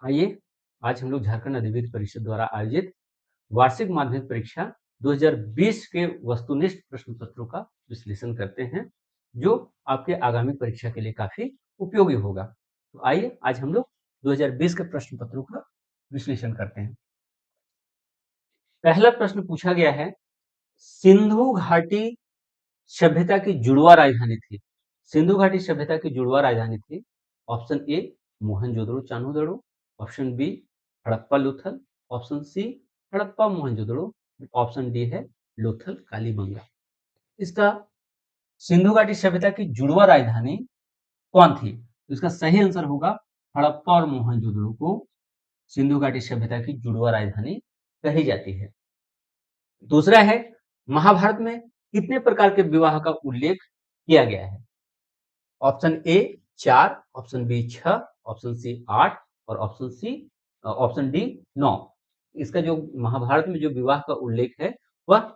आइए आज हम लोग झारखंड अधिविद्य परिषद द्वारा आयोजित वार्षिक माध्यमिक परीक्षा 2020 के वस्तुनिष्ठ प्रश्न पत्रों का विश्लेषण करते हैं जो आपके आगामी परीक्षा के लिए काफी उपयोगी होगा। तो आइए आज हम लोग 2020 के प्रश्न पत्रों का विश्लेषण करते हैं। पहला प्रश्न पूछा गया है, सिंधु घाटी सभ्यता की जुड़वा राजधानी थी। सिंधु घाटी सभ्यता की जुड़वा राजधानी थी। Option A Mohenjodaro Chanhudaro, option B Harappa Lothal, option C Harappa Mohenjodaro, option D है लोथल कालीबंगा। इसका सिंधु घाटी सभ्यता की जुड़वा राजधानी कौन थी? तो इसका सही आंसर होगा हड़प्पा और मोहनजोदड़ो को सिंधु घाटी सभ्यता की जुड़वा राजधानी कही जाती है। दूसरा है, महाभारत में कितने प्रकार के विवाह का उल्लेख किया गया है? Option A 4, option B 6, option C 8 और ऑप्शन डी 9। इसका जो महाभारत में जो विवाह का उल्लेख है वह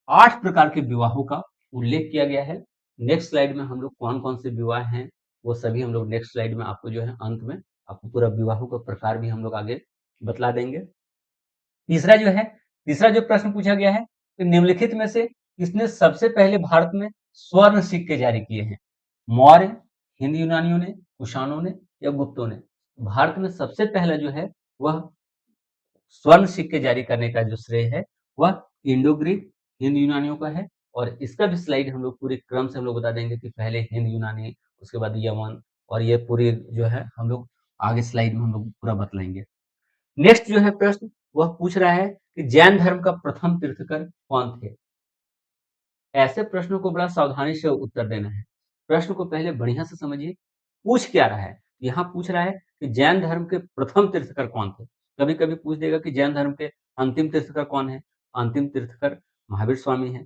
8 प्रकार के विवाहों का उल्लेख किया गया है। नेक्स्ट स्लाइड में हम लोग कौन कौन से विवाह हैं वो सभी हम लोग नेक्स्ट स्लाइड में आपको जो है अंत में आपको पूरा विवाहों का प्रकार भी हम लोग आगे बतला देंगे। तीसरा जो प्रश्न पूछा गया है, तो निम्नलिखित में से किसने सबसे पहले भारत में स्वर्ण सिक्के जारी किए हैं? मौर्य, हिंद यूनानियों ने, कुषाणों ने या गुप्तों ने? भारत में सबसे पहला जो है वह स्वर्ण सिक्के जारी करने का जो श्रेय है वह इंडो ग्रीक हिंद यूनानियों का है। और इसका भी स्लाइड हम लोग पूरे क्रम से हम लोग बता देंगे कि पहले हिंद यूनानी, उसके बाद यमन, और ये पूरी जो है हम लोग आगे स्लाइड में हम लोग पूरा बतलाएंगे। नेक्स्ट जो है प्रश्न वह पूछ रहा है कि जैन धर्म का प्रथम तीर्थकर कौन थे? ऐसे प्रश्नों को बड़ा सावधानी से उत्तर देना है। प्रश्न को पहले बढ़िया से समझिए, पूछ क्या रहा है। यहाँ पूछ रहा है कि जैन धर्म के प्रथम तीर्थकर कौन थे। कभी कभी पूछ देगा कि जैन धर्म के अंतिम तीर्थकर कौन है। अंतिम तीर्थकर महावीर स्वामी है।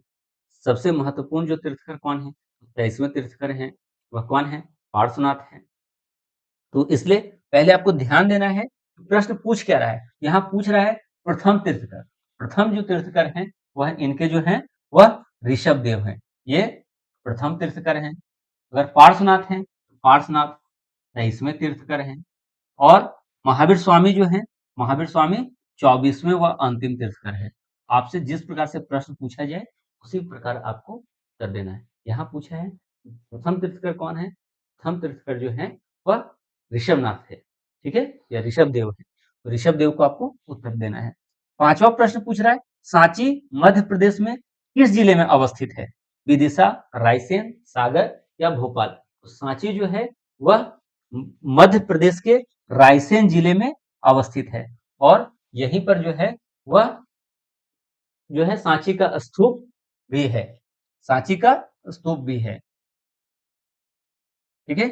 सबसे महत्वपूर्ण जो तीर्थकर कौन है, 23वें तीर्थकर हैं, वह कौन है? पार्श्वनाथ है। तो इसलिए पहले आपको ध्यान देना है प्रश्न पूछ क्या रहा है। यहाँ पूछ रहा है प्रथम तीर्थकर। प्रथम जो तीर्थकर हैं वह इनके जो हैं वह ऋषभ देव हैं, ये प्रथम तीर्थकर हैं। अगर पार्श्वनाथ हैं तो पार्श्वनाथ 23वें तीर्थकर हैं। और महावीर स्वामी जो हैं, महावीर स्वामी 24वें व अंतिम तीर्थकर है। आपसे जिस प्रकार से प्रश्न पूछा जाए उसी प्रकार आपको उत्तर देना है। यहाँ पूछा है प्रथम तीर्थकर कौन है, प्रथम तीर्थकर जो है वह ऋषभनाथ है, ठीक है, या ऋषभ देव है। तो ऋषभ देव को आपको उत्तर देना है। पांचवा प्रश्न पूछ रहा है, सांची मध्य प्रदेश में किस जिले में अवस्थित है? विदिशा, रायसेन, सागर या भोपाल? तो सांची जो है वह मध्य प्रदेश के रायसेन जिले में अवस्थित है। और यहीं पर जो है वह जो है सांची का स्तूप भी है। सांची का स्तूप भी है, ठीक है।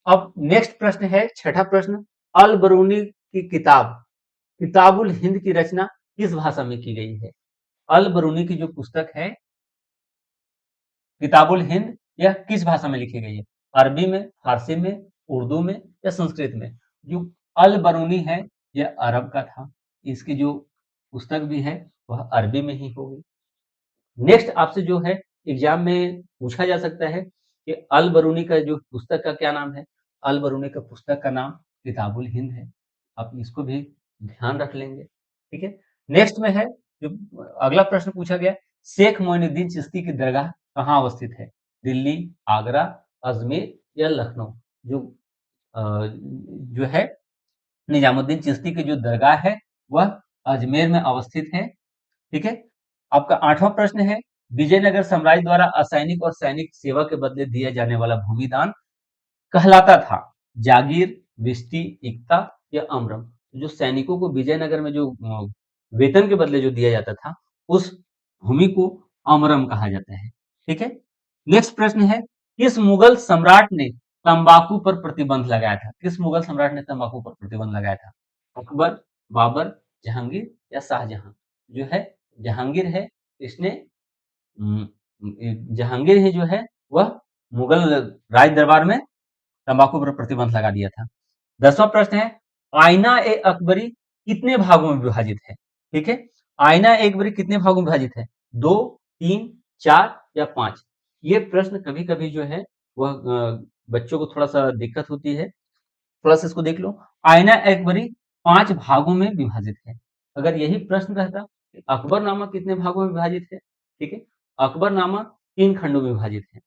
अब नेक्स्ट प्रश्न है, छठा प्रश्न, अल बरूनी की किताब किताबुल हिंद की रचना किस भाषा में की गई है? अल बरूनी की जो पुस्तक है किताबुल हिंद, यह किस भाषा में लिखी गई है? अरबी में, फारसी में, उर्दू में या संस्कृत में? जो अल बरूनी है यह अरब का था। इसकी जो पुस्तक भी है वह अरबी में ही होगी। नेक्स्ट आपसे जो है एग्जाम में पूछा जा सकता है कि अल बरूनी का जो पुस्तक का क्या नाम है? अल बरूनी का पुस्तक का नाम किताबुल हिंद है। आप इसको भी ध्यान रख लेंगे, ठीक है। नेक्स्ट में है जो अगला प्रश्न पूछा गया, शेख मोइनुद्दीन चिश्ती की दरगाह कहाँ अवस्थित है? दिल्ली, आगरा, अजमेर या लखनऊ? जो है निजामुद्दीन चिश्ती की जो दरगाह है वह अजमेर में अवस्थित है, ठीक है। आपका आठवां प्रश्न है, विजयनगर साम्राज्य द्वारा असैनिक और सैनिक सेवा के बदले दिया जाने वाला भूमिदान कहलाता था? जागीर, विस्ती, इक्ता या अमरम? जो सैनिकों को विजयनगर में जो वेतन के बदले जो दिया जाता था उस भूमि को अमरम कहा जाता है, ठीक है। नेक्स्ट प्रश्न है, किस मुगल सम्राट ने तंबाकू पर प्रतिबंध लगाया था? किस मुगल सम्राट ने तंबाकू पर प्रतिबंध लगाया था? अकबर, बाबर, जहांगीर या शाहजहां? जो है जहांगीर है, इसने जहांगीर ही जो है वह मुगल राज दरबार में तंबाकू पर प्रतिबंध लगा दिया था। 10वां प्रश्न है, आईना ए अकबरी कितने भागों में विभाजित है? ठीक है, आईना ए अकबरी कितने भागों में विभाजित है? 2, 3, 4 या 5? ये प्रश्न कभी कभी जो है वह बच्चों को थोड़ा सा दिक्कत होती है। थोड़ा सा इसको देख लो। आईना अकबरी 5 भागों में विभाजित है। अगर यही प्रश्न रहता कि अकबरनामा कितने भागों में विभाजित है, ठीक है, अकबरनामा 3 खंडों में विभाजित है,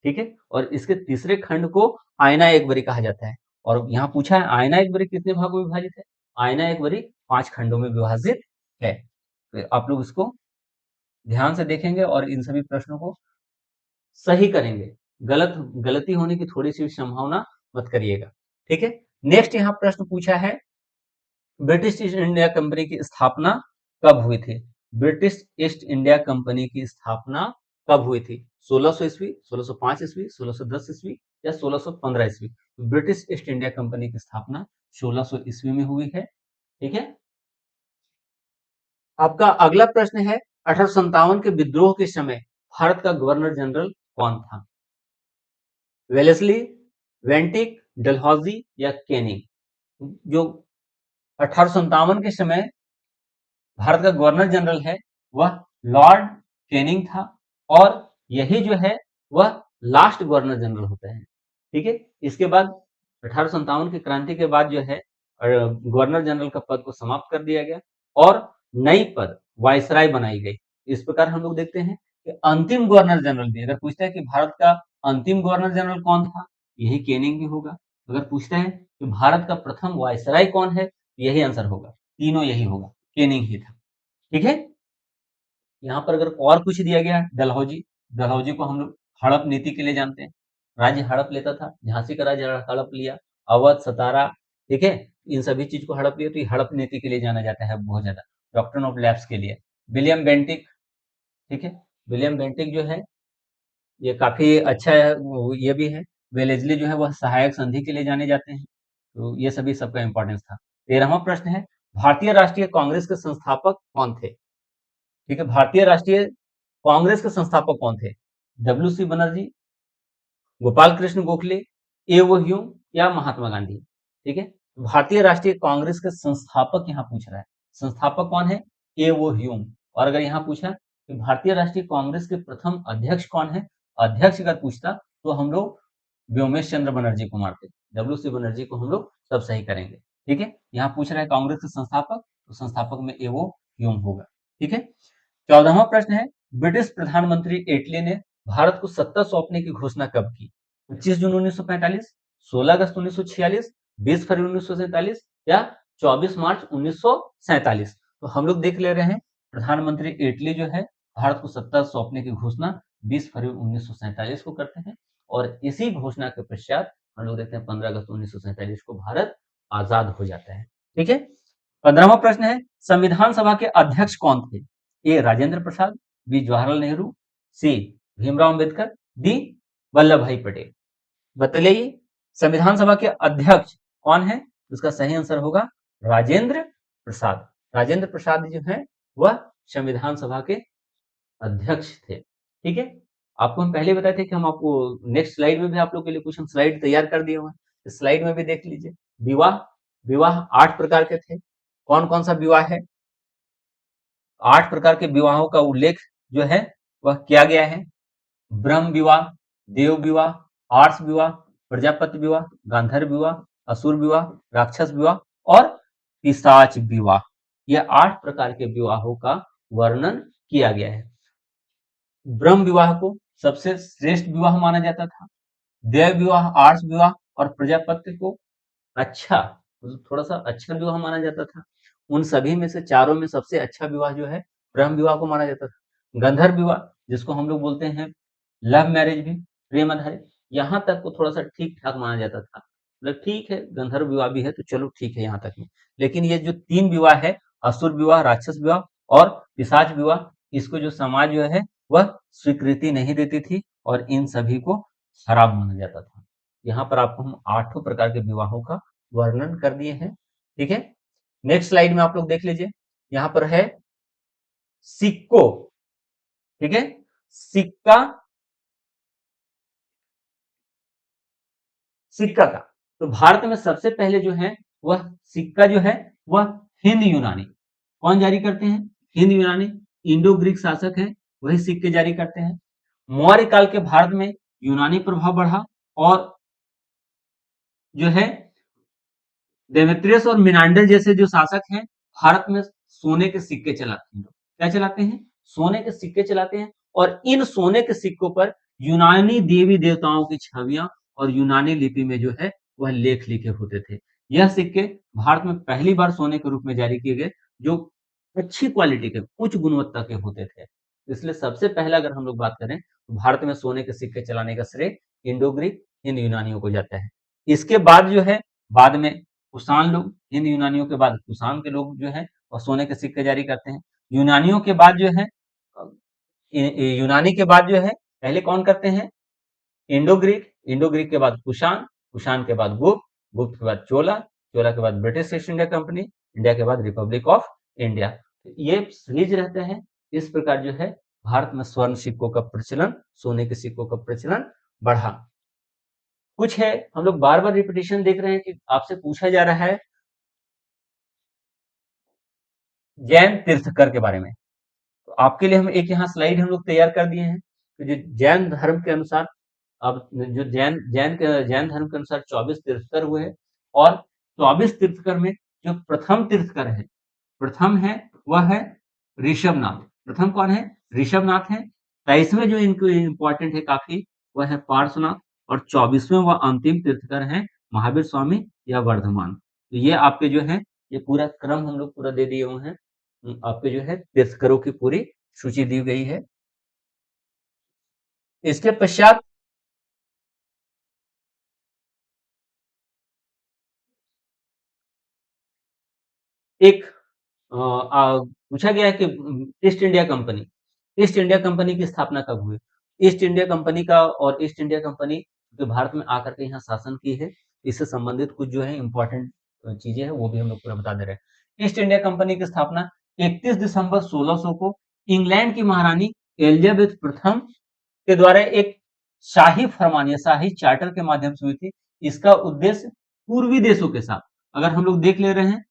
ठीक है, और इसके तीसरे खंड को आईना अकबरी कहा जाता है। और यहाँ पूछा है आईना अकबरी कितने भागों में विभाजित है, आईना अकबरी 5 खंडों में विभाजित है। तो आप लोग इसको ध्यान से देखेंगे और इन सभी प्रश्नों को सही करेंगे। गलती होने की थोड़ी सी संभावना मत करिएगा, ठीक है। नेक्स्ट यहाँ प्रश्न पूछा है ब्रिटिश ईस्ट इंडिया कंपनी की स्थापना कब हुई थी? ब्रिटिश ईस्ट इंडिया कंपनी की स्थापना कब हुई थी? 1600 ईस्वी, 1605 ईस्वी, 1610 ईस्वी या 1615 ईस्वी? ब्रिटिश ईस्ट इंडिया कंपनी की स्थापना 1600 ईस्वी में हुई है, ठीक है। आपका अगला प्रश्न है 1857 के विद्रोह के समय भारत का गवर्नर जनरल कौन था? वेलेस्ली, वेंटिक, डलहौजी या कैनिंग? जो 1857 के समय भारत का गवर्नर जनरल है वह लॉर्ड कैनिंग था, और यही जो है वह लास्ट गवर्नर जनरल होते हैं, ठीक है। इसके बाद 1857 की क्रांति के बाद जो है गवर्नर जनरल का पद को समाप्त कर दिया गया और नई पद वायसराय बनाई गई। इस प्रकार हम लोग देखते हैं कि अंतिम गवर्नर जनरल भी, अगर पूछता है कि भारत का अंतिम गवर्नर जनरल कौन था, यही कैनिंग भी होगा। अगर पूछता है कि भारत का प्रथम वायसराय कौन है, यही आंसर होगा, तीनों यही होगा, कैनिंग ही था, ठीक है। यहाँ पर अगर और कुछ दिया गया है, डलहौजी, डलहौजी को हम लोग हड़प नीति के लिए जानते हैं। राज्य हड़प लेता था, झांसी का राज्य हड़प लिया, अवध, सतारा, ठीक है, इन सभी चीज को हड़प लिया, तो ये हड़प नीति के लिए जाना जाता है बहुत ज्यादा, डॉक्ट्रिन ऑफ लैप्स के लिए। विलियम बेंटिक, ठीक है, विलियम बेंटिक जो है ये काफी अच्छा है, ये भी है। वेलेजली जो है वह सहायक संधि के लिए जाने जाते हैं। तो ये सभी सबका इंपॉर्टेंस था। 13वां प्रश्न है भारतीय राष्ट्रीय कांग्रेस के संस्थापक कौन थे? ठीक है, भारतीय राष्ट्रीय कांग्रेस के संस्थापक कौन थे? डब्ल्यू सी बनर्जी, गोपाल कृष्ण गोखले, ए वो ह्यूम या महात्मा गांधी? ठीक है, भारतीय राष्ट्रीय कांग्रेस के संस्थापक यहाँ पूछ रहा है, संस्थापक कौन है? ए वो ह्यूम। और अगर यहाँ पूछा कि भारतीय राष्ट्रीय कांग्रेस के प्रथम अध्यक्ष कौन है, अध्यक्ष अगर पूछता तो हम लोग व्योमेश चंद्र बनर्जी को मारते, डब्ल्यू सी बनर्जी को हम लोग सब सही करेंगे, ठीक है। यहाँ पूछ रहा है कांग्रेस के संस्थापक, तो संस्थापक में ए वो ह्यूम होगा, ठीक है। 14वां प्रश्न है ब्रिटिश प्रधानमंत्री एटली ने भारत को सत्ता सौंपने की घोषणा कब की? 25 जून 1945, 16 अगस्त 1946, 20 फरवरी 1947 या 24 मार्च 1947? तो हम लोग देख ले रहे हैं प्रधानमंत्री एटली जो है भारत को सत्ता सौंपने की घोषणा 20 फरवरी 1947 को करते हैं, और इसी घोषणा के पश्चात हम लोग देखते हैं 15 अगस्त 1947 को भारत आजाद हो जाता है, ठीक है। 15वां प्रश्न है संविधान सभा के अध्यक्ष कौन थे? ए राजेंद्र प्रसाद, बी जवाहरलाल नेहरू, सी भीमराव अंबेडकर, डी वल्लभ भाई पटेल? बताइए संविधान सभा के अध्यक्ष कौन है? उसका सही आंसर होगा राजेंद्र प्रसाद। राजेंद्र प्रसाद जो है वह संविधान सभा के अध्यक्ष थे, ठीक है। आपको हम पहले बताए थे कि हम आपको नेक्स्ट स्लाइड में भी आप लोग के लिए कुछ हम स्लाइड तैयार कर दिए हुए हैं, स्लाइड में भी देख लीजिए। विवाह, विवाह 8 प्रकार के थे। कौन कौन सा विवाह है? 8 प्रकार के विवाहों का उल्लेख जो है वह किया गया है। ब्रह्म विवाह, देव विवाह, आर्ष विवाह, प्रजापति विवाह, गांधर्व विवाह, असुर विवाह, राक्षस विवाह और पिशाच विवाह। यह 8 प्रकार के विवाहों का वर्णन किया गया है। ब्रह्म विवाह को सबसे श्रेष्ठ विवाह माना जाता था। देव विवाह, आर्ष विवाह और प्रजापति को अच्छा, थोड़ा सा अच्छा विवाह माना जाता था। उन सभी में से चारों में सबसे अच्छा विवाह जो है ब्रह्म विवाह को माना जाता था। गंधर्व विवाह जिसको हम लोग बोलते हैं लव मैरिज भी, प्रेम आधारित, यहाँ तक को थोड़ा सा ठीक ठाक माना जाता था, मतलब ठीक है गंधर्व विवाह भी है तो चलो ठीक है यहाँ तक में। लेकिन ये जो 3 विवाह है, असुर विवाह, राक्षस विवाह और पिशाच विवाह, इसको जो समाज जो है वह स्वीकृति नहीं देती थी और इन सभी को खराब माना जाता था। यहाँ पर आपको हम 8 प्रकार के विवाहों का वर्णन कर दिए हैं, ठीक है। नेक्स्ट स्लाइड में आप लोग देख लीजिए, यहाँ पर है सिक्को, ठीक है, सिक्का, सिक्का का तो भारत में सबसे पहले जो है वह सिक्का जो है वह हिंद यूनानी, कौन जारी करते हैं? हिंद यूनानी, इंडो ग्रीक शासक है वही सिक्के जारी करते हैं। मौर्य काल के भारत में यूनानी प्रभाव बढ़ा और जो है देमेत्रियस और मिनांडर जैसे जो शासक हैं, भारत में सोने के सिक्के चलाते हैं। क्या चलाते हैं? सोने के सिक्के चलाते हैं, और इन सोने के सिक्कों पर यूनानी देवी देवताओं की छवियां और यूनानी लिपि में जो है वह लेख लिखे होते थे। यह सिक्के भारत में पहली बार सोने के रूप में जारी किए गए, जो अच्छी क्वालिटी के, उच्च गुणवत्ता के होते थे। इसलिए सबसे पहला अगर हम लोग बात करें तो भारत में सोने के सिक्के चलाने का श्रेय इंडो ग्रीक हिंद यूनानियों को जाता है। इसके बाद जो है, बाद में कुषाण लोग, हिंद यूनानियों के बाद कुषाण के लोग जो है वह सोने के सिक्के जारी करते हैं। यूनानियों के बाद जो है, यूनानी के बाद जो है पहले कौन करते हैं? इंडो ग्रीक, इंडो ग्रीक के बाद कुषाण, कुषाण के बाद गुप्त, गुप्त के बाद चोला, चोला के बाद British east India company, India के बाद रिपब्लिक ऑफ इंडिया। ये सीरीज रहते हैं। इस प्रकार जो है भारत में स्वर्ण सिक्कों का प्रचलन, सोने के सिक्कों का प्रचलन बढ़ा। कुछ है, हम लोग बार बार रिपीटेशन देख रहे हैं कि आपसे पूछा जा रहा है जैन तीर्थकर के बारे में। तो आपके लिए हम एक यहाँ स्लाइड हम लोग तैयार कर दिए हैं। तो जो जैन धर्म के अनुसार, अब जो जैन धर्म के अनुसार 24 तीर्थकर हुए हैं, और 24 तीर्थकर में जो प्रथम तीर्थकर है, प्रथम है वह है ऋषभनाथ। प्रथम कौन है? ऋषभनाथ है। 23वें जो इनको इंपॉर्टेंट है काफी, वह है पार्श्वनाथ, और 24वें व अंतिम तीर्थकर है महावीर स्वामी या वर्धमान। तो ये आपके जो है, ये पूरा क्रम हम लोग पूरा दे दिए हुए हैं। आपके जो है तीर्थकरों की पूरी सूची दी गई है। इसके पश्चात एक पूछा गया है कि east India company, east India company की स्थापना कब हुई? ईस्ट इंडिया कंपनी का, और ईस्ट इंडिया कंपनी जो भारत में आकर के यहाँ शासन की है, इससे संबंधित कुछ जो है इंपॉर्टेंट चीजें हैं, वो भी हम लोग पूरा बता दे रहे हैं। ईस्ट इंडिया कंपनी की स्थापना 31 दिसंबर 1600 को इंग्लैंड की महारानी एलिजाबेथ प्रथम के द्वारा एक शाही फरमान या शाही चार्टर के माध्यम से हुई थी। इसका उद्देश्य पूर्वी देशों के साथ, अगर हम लोग देख ले रहे हैं,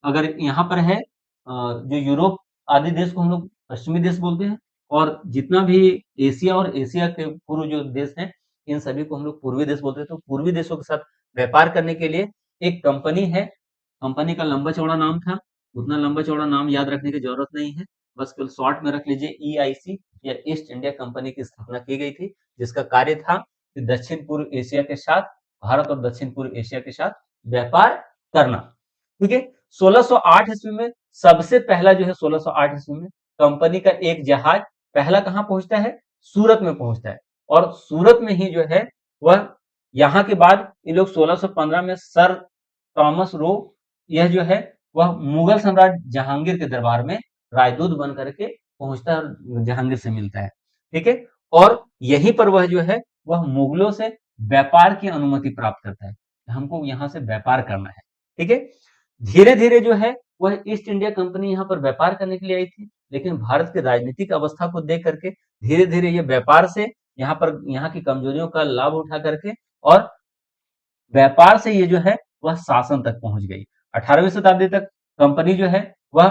अगर यहाँ पर है जो यूरोप आदि देश को हम लोग पश्चिमी देश बोलते हैं, और जितना भी एशिया और एशिया के पूर्व जो देश हैं, इन सभी को हम लोग पूर्वी देश बोलते हैं। तो पूर्वी देशों के साथ व्यापार करने के लिए एक कंपनी है, कंपनी का लंबा चौड़ा नाम था, उतना लंबा चौड़ा नाम याद रखने की जरूरत नहीं है, बस केवल शॉर्ट में रख लीजिए, EIC या ईस्ट इंडिया कंपनी की स्थापना की गई थी, जिसका कार्य था कि दक्षिण पूर्व एशिया के साथ, भारत और दक्षिण पूर्व एशिया के साथ व्यापार करना। ठीक है। 1608 ईस्वी में सबसे पहला जो है, 1608 ईस्वी में कंपनी का एक जहाज पहला कहां पहुंचता है? सूरत में पहुंचता है, और सूरत में ही जो है वह, यहाँ के बाद ये लोग 1615 में सर थॉमस रो, यह जो है वह मुगल सम्राट जहांगीर के दरबार में राजदूत बन करके पहुंचता है और जहांगीर से मिलता है। ठीक है। और यहीं पर वह जो है वह मुगलों से व्यापार की अनुमति प्राप्त करता है, हमको यहाँ से व्यापार करना है। ठीक है। धीरे धीरे जो है वह ईस्ट इंडिया कंपनी यहाँ पर व्यापार करने के लिए आई थी, लेकिन भारत की राजनीतिक अवस्था को देख करके धीरे धीरे ये व्यापार से, यहाँ पर यहाँ की कमजोरियों का लाभ उठा करके, और व्यापार से ये जो है वह शासन तक पहुंच गई। 18वीं शताब्दी तक कंपनी जो है वह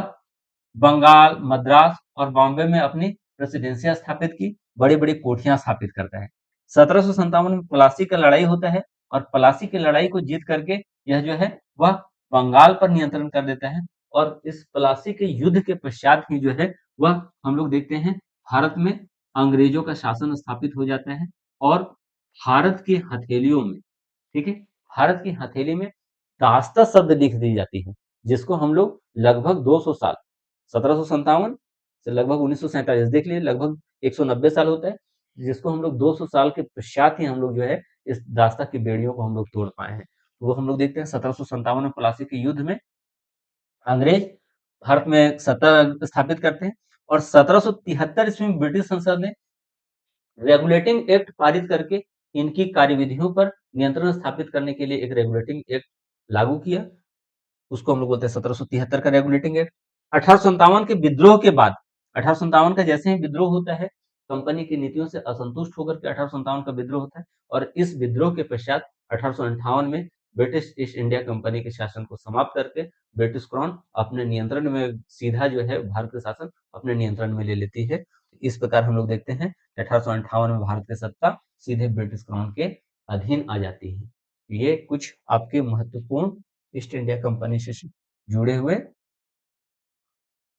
बंगाल, मद्रास और बॉम्बे में अपनी प्रेसिडेंसियां स्थापित की, बड़ी बड़ी कोठियां स्थापित करता है। 1757 में प्लासी का लड़ाई होता है, और प्लासी की लड़ाई को जीत करके यह जो है वह बंगाल पर नियंत्रण कर देता है, और इस प्लासी के युद्ध के पश्चात ही जो है वह हम लोग देखते हैं भारत में अंग्रेजों का शासन स्थापित हो जाता है, और भारत की हथेलियों में, ठीक है, भारत की हथेली में दास्ता शब्द लिख दी जाती है, जिसको हम लोग लगभग 200 साल, 1757 से लगभग 1947, देख लीजिए लगभग 190 साल होता है, जिसको हम लोग 200 साल के पश्चात ही हम लोग जो है इस दास्ता की बेड़ियों को हम लोग तोड़ पाए हैं। तो वो हम लोग देखते हैं 1757 में प्लासी के युद्ध में अंग्रेज भारत में सत्ता स्थापित करते हैं, और 1773 ईस्वी में ब्रिटिश संसद ने रेगुलेटिंग एक्ट पारित करके इनकी कार्यविधियों पर नियंत्रण स्थापित करने के लिए एक रेगुलेटिंग एक्ट लागू किया, उसको हम लोग बोलते हैं 1773 का रेगुलेटिंग एक्ट। 1857 के विद्रोह के बाद, 1857 का जैसे ही विद्रोह होता है, कंपनी की नीतियों से असंतुष्ट होकर के 1857 का विद्रोह होता है, और इस विद्रोह के पश्चात 1858 में ब्रिटिश ईस्ट इंडिया कंपनी के शासन को समाप्त करके ब्रिटिश क्राउन अपने नियंत्रण में, सीधा जो है भारत का शासन अपने नियंत्रण में ले लेती है। इस प्रकार हम लोग देखते हैं 1858 में भारत की सत्ता सीधे ब्रिटिश क्राउन के अधीन आ जाती है। ये कुछ आपके महत्वपूर्ण ईस्ट इंडिया कंपनी से जुड़े हुए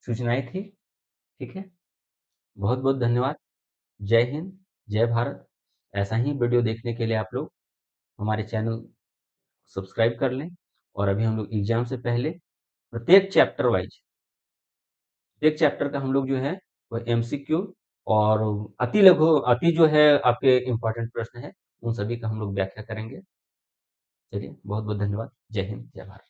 सूचनाएं थी। ठीक है, बहुत बहुत धन्यवाद। जय हिंद, जय भारत। ऐसा ही वीडियो देखने के लिए आप लोग हमारे चैनल सब्सक्राइब कर लें। और अभी हम लोग एग्जाम से पहले प्रत्येक चैप्टर वाइज, प्रत्येक चैप्टर का हम लोग जो है वो एमसीक्यू और अति लघु, अति जो है आपके इम्पोर्टेंट प्रश्न है, उन सभी का हम लोग व्याख्या करेंगे। चलिए, बहुत बहुत धन्यवाद। जय हिंद, जय भारत।